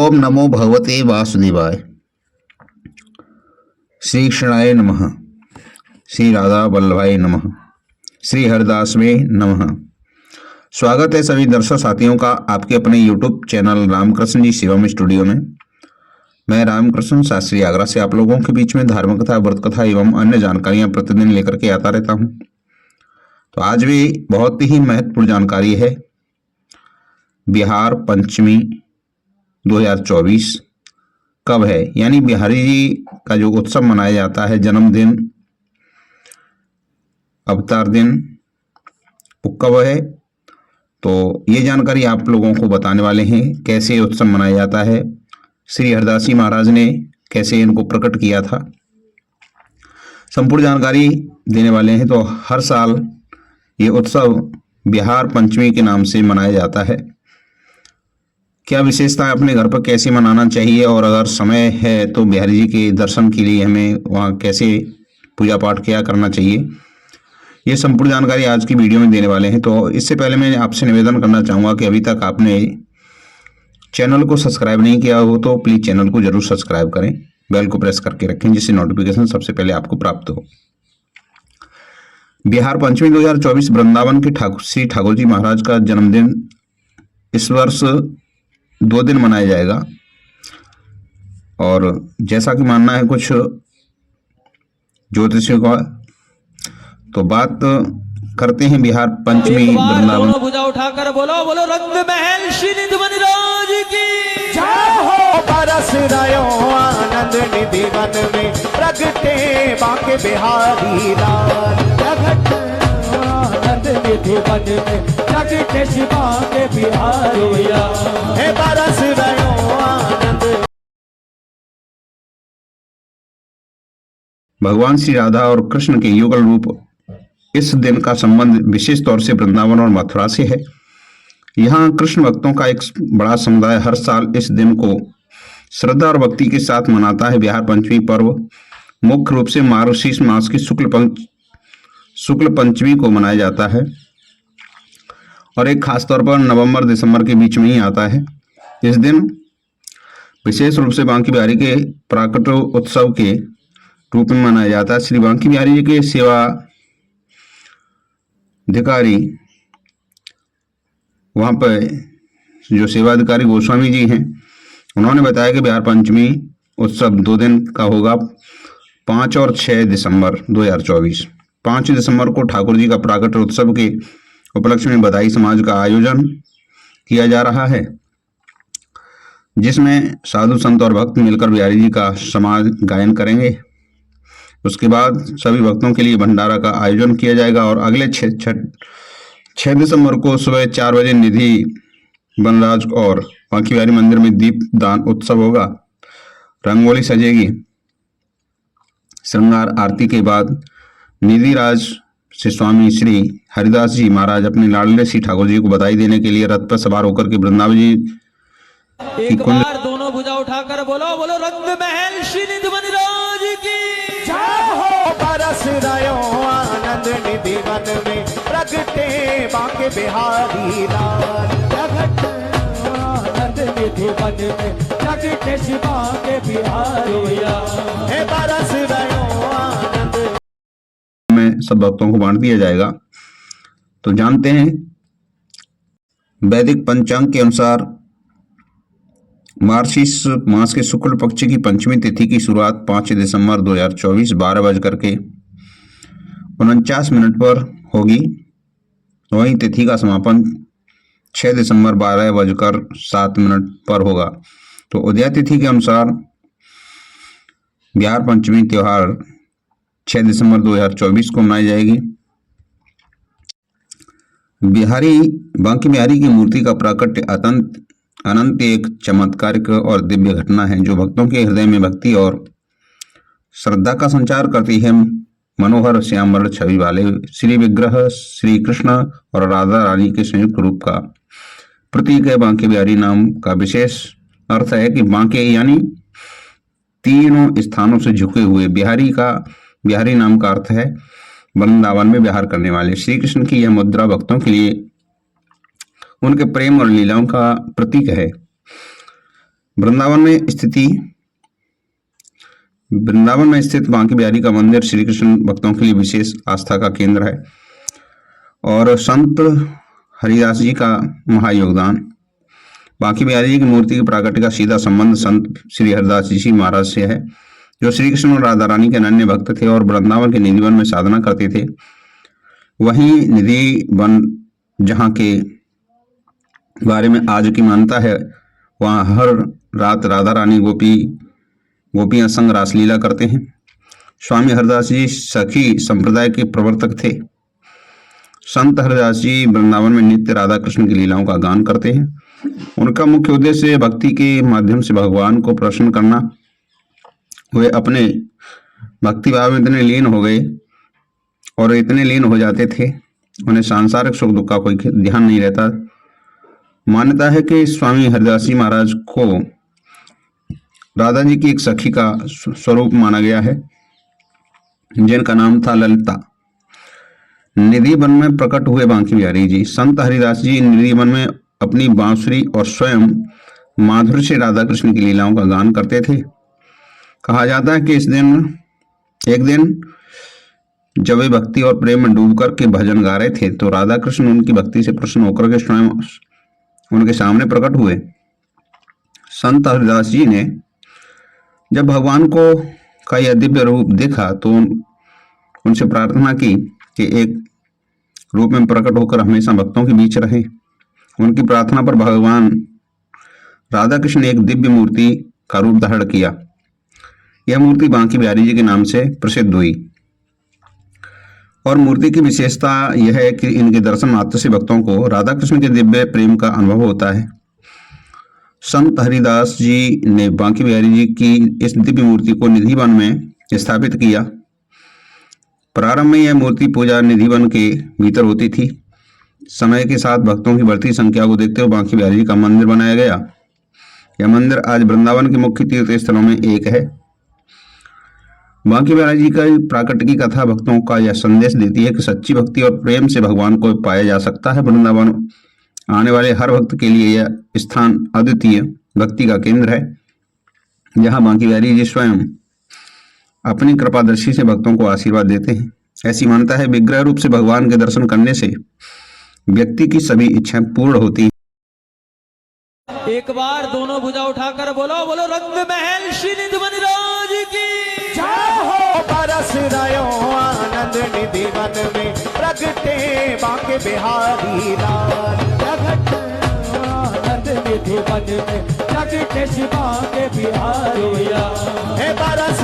ओम नमो भगवते वासुदेवाय। श्री कृष्णाय नमः। श्री राधा वल्लभाय नमः। श्री हरिदास में नमः। स्वागत है सभी दर्शक साथियों का आपके अपने YouTube चैनल रामकृष्ण जी शिवम स्टूडियो में। मैं रामकृष्ण शास्त्री आगरा से आप लोगों के बीच में धार्मिक कथा, व्रत कथा एवं अन्य जानकारियां प्रतिदिन लेकर के आता रहता हूं। तो आज भी बहुत ही महत्वपूर्ण जानकारी है। बिहार पंचमी 2024 कब है, यानी बिहारी जी का जो उत्सव मनाया जाता है, जन्मदिन, अवतार दिन, वो कब है। तो ये जानकारी आप लोगों को बताने वाले हैं। कैसे ये उत्सव मनाया जाता है, श्री हरिदास जी महाराज ने कैसे इनको प्रकट किया था, संपूर्ण जानकारी देने वाले हैं। तो हर साल ये उत्सव बिहार पंचमी के नाम से मनाया जाता है। क्या विशेषता है, अपने घर पर कैसे मनाना चाहिए, और अगर समय है तो बिहारी जी के दर्शन के लिए हमें वहाँ कैसे पूजा पाठ क्या करना चाहिए, ये संपूर्ण जानकारी आज की वीडियो में देने वाले हैं। तो इससे पहले मैं आपसे निवेदन करना चाहूँगा कि अभी तक आपने चैनल को सब्सक्राइब नहीं किया हो तो प्लीज़ चैनल को जरूर सब्सक्राइब करें, बेल को प्रेस करके रखें जिससे नोटिफिकेशन सबसे पहले आपको प्राप्त हो। बिहार पंचमी 2024 वृंदावन के श्री ठाकुर जी महाराज का जन्मदिन इस वर्ष 2 दिन मनाया जाएगा। और जैसा कि मानना है कुछ ज्योतिषियों का, तो बात करते हैं बिहार पंचमी वृंदावन। भुजा उठाकर बोलो बोलो रंग महल श्री निधि वनराज की जय हो। बरस रयो आनंद निधि वन में प्रगटे बाके बिहारी लाल। प्रगटे आनंद निधि वन में प्रगटे शिवा के बिहारी लाल। हे बरस रयो आनंद। भगवान श्री राधा और कृष्ण के युगल रूप इस दिन का संबंध विशेष तौर से वृंदावन और मथुरा से है। यहाँ कृष्ण भक्तों का एक बड़ा समुदाय हर साल इस दिन को श्रद्धा और भक्ति के साथ मनाता है। बिहार पंचमी पर्व मुख्य रूप से मार्गशीर्ष मास की शुक्ल पंचमी को मनाया जाता है और एक खास तौर पर नवंबर दिसंबर के बीच में ही आता है। इस दिन विशेष रूप से बांकी बिहारी के प्राकट उत्सव के रूप में मनाया जाता है। श्री बांकी बिहारी जी के सेवा अधिकारी, वहाँ पर जो सेवाधिकारी गोस्वामी जी हैं, उन्होंने बताया कि बिहार पंचमी उत्सव 2 दिन का होगा, 5 और 6 दिसंबर 2024। 5 दिसंबर को ठाकुर जी का प्राकट उत्सव के उपलक्ष्य में बधाई समाज का आयोजन किया जा रहा है, जिसमें साधु संत और भक्त मिलकर बिहारी जी का समाज गायन करेंगे। उसके बाद सभी भक्तों के लिए भंडारा का आयोजन किया जाएगा और अगले 6 दिसंबर को सुबह 4 बजे निधि वनराज और बांकी बिहारी मंदिर में दीप दान उत्सव होगा। रंगोली सजेगी। श्रृंगार आरती के बाद निधि राज से स्वामी श्री हरिदास जी महाराज अपने लाडले श्री ठाकुर जी को बधाई देने के लिए रथ पर सवार होकर के वृंदावन जी एक बार दोनों भुजा उठाकर बोलो बोलो रंग महल श्री निधि वनराज की जय हो। बरस रयो आनंद निधि वन में प्रगटे बाके बिहारी लाल। प्रगटे आनंद निधि वन में प्रगटे शिवा के बिहारी लाल। हे बरस रयो आनंद में सब भक्तों को बांट दिया जाएगा। तो जानते हैं वैदिक पंचांग के अनुसार मार्गशीर्ष मास के शुक्ल पक्ष की पंचमी तिथि की शुरुआत 5 दिसंबर 2024 12:49 पर होगी। वहीं तिथि का समापन 6 दिसंबर 12:07 पर होगा। तो उदया तिथि के अनुसार बिहार पंचमी त्योहार 6 दिसंबर 2024 को मनाई जाएगी। बांकी बिहारी की मूर्ति का प्राकट्य अनंत एक चमत्कारिक और दिव्य घटना है जो भक्तों के हृदय में भक्ति और श्रद्धा का संचार करती है। मनोहर श्याम वर्ण छवि वाले श्री विग्रह श्री कृष्ण और राधा रानी के संयुक्त रूप का प्रतीक है। बांके बिहारी नाम का विशेष अर्थ है कि बांके यानी तीनों स्थानों से झुके हुए। बिहारी नाम का अर्थ है वृंदावन में विहार करने वाले। श्री कृष्ण की यह मुद्रा भक्तों के लिए उनके प्रेम और लीलाओं का प्रतीक है। वृंदावन में स्थित बांके बिहारी का मंदिर श्री कृष्ण भक्तों के लिए विशेष आस्था का केंद्र है और संत हरिदास जी का महायोगदान। बांके बिहारी जी की मूर्ति की प्राकट्य का सीधा संबंध संत श्री हरिदास जी महाराज से है, जो श्री कृष्ण और राधा रानी के अनन्य भक्त थे और वृंदावन के निधि वन में साधना करते थे। वहीं निधि वन जहाँ के बारे में आज की मान्यता है, वहाँ हर रात राधा रानी गोपियां संग रासलीला करते हैं। स्वामी हरिदास जी सखी संप्रदाय के प्रवर्तक थे। संत हरिदास जी वृंदावन में नित्य राधा कृष्ण की लीलाओं का गान करते हैं। उनका मुख्य उद्देश्य भक्ति के माध्यम से भगवान को प्रसन्न करना। वे अपने भक्ति भाव में इतने लीन हो गए और इतने लीन हो जाते थे, उन्हें सांसारिक सुख दुख का कोई ध्यान नहीं रहता। मान्यता है कि स्वामी हरिदास जी महाराज को राधा जी की एक सखी का स्वरूप माना गया है, जिनका नाम था ललिता। निधि वन में प्रकट हुए बांके बिहारी जी। संत हरिदास जी निधि वन में अपनी बांसुरी और स्वयं माधुर्य से राधा कृष्ण की लीलाओं का गान करते थे। कहा जाता है कि एक दिन जब वे भक्ति और प्रेम में डूब कर के भजन गा रहे थे तो राधा कृष्ण उनकी भक्ति से प्रसन्न होकर के स्वयं उनके सामने प्रकट हुए। संत हरिदास जी ने जब भगवान का यह दिव्य रूप देखा तो उनसे प्रार्थना की कि एक रूप में प्रकट होकर हमेशा भक्तों के बीच रहे। उनकी प्रार्थना पर भगवान राधा कृष्ण ने एक दिव्य मूर्ति का रूप धारण किया। यह मूर्ति बांके बिहारी जी के नाम से प्रसिद्ध हुई और मूर्ति की विशेषता यह है कि इनके दर्शन मात्र से भक्तों को राधा कृष्ण के दिव्य प्रेम का अनुभव होता है। संत हरिदास जी ने बांके बिहारी जी की इस दिव्य मूर्ति को निधि वन में स्थापित किया। प्रारंभ में यह मूर्ति पूजा निधि वन के भीतर होती थी। समय के साथ भक्तों की बढ़ती संख्या को देखते हुए बांके बिहारी जी का मंदिर बनाया गया। यह मंदिर आज वृंदावन के मुख्य तीर्थ स्थलों में एक है। बांके बिहारी जी का प्राकट्य की कथा भक्तों का यह संदेश देती है कि सच्ची भक्ति और प्रेम से भगवान को पाया जा सकता है। वृंदावन आने वाले हर भक्त के लिए यह स्थान अद्वितीय भक्ति का केंद्र है, जहां बांके बिहारी जी स्वयं अपनी कृपादर्शी से भक्तों को आशीर्वाद देते हैं। ऐसी मान्यता है विग्रह रूप से भगवान के दर्शन करने से व्यक्ति की सभी इच्छाएं पूर्ण होती हैं। एक बार दोनों भुजा उठाकर बोलो बोलो रंग महल श्री निधि वन राज की जय हो। बरस रयो आनंद निधि वन में प्रगटे बांके बिहारी लाल। आनंद निधि वन में प्रगटे बांके बिहारी लाल। हे बरस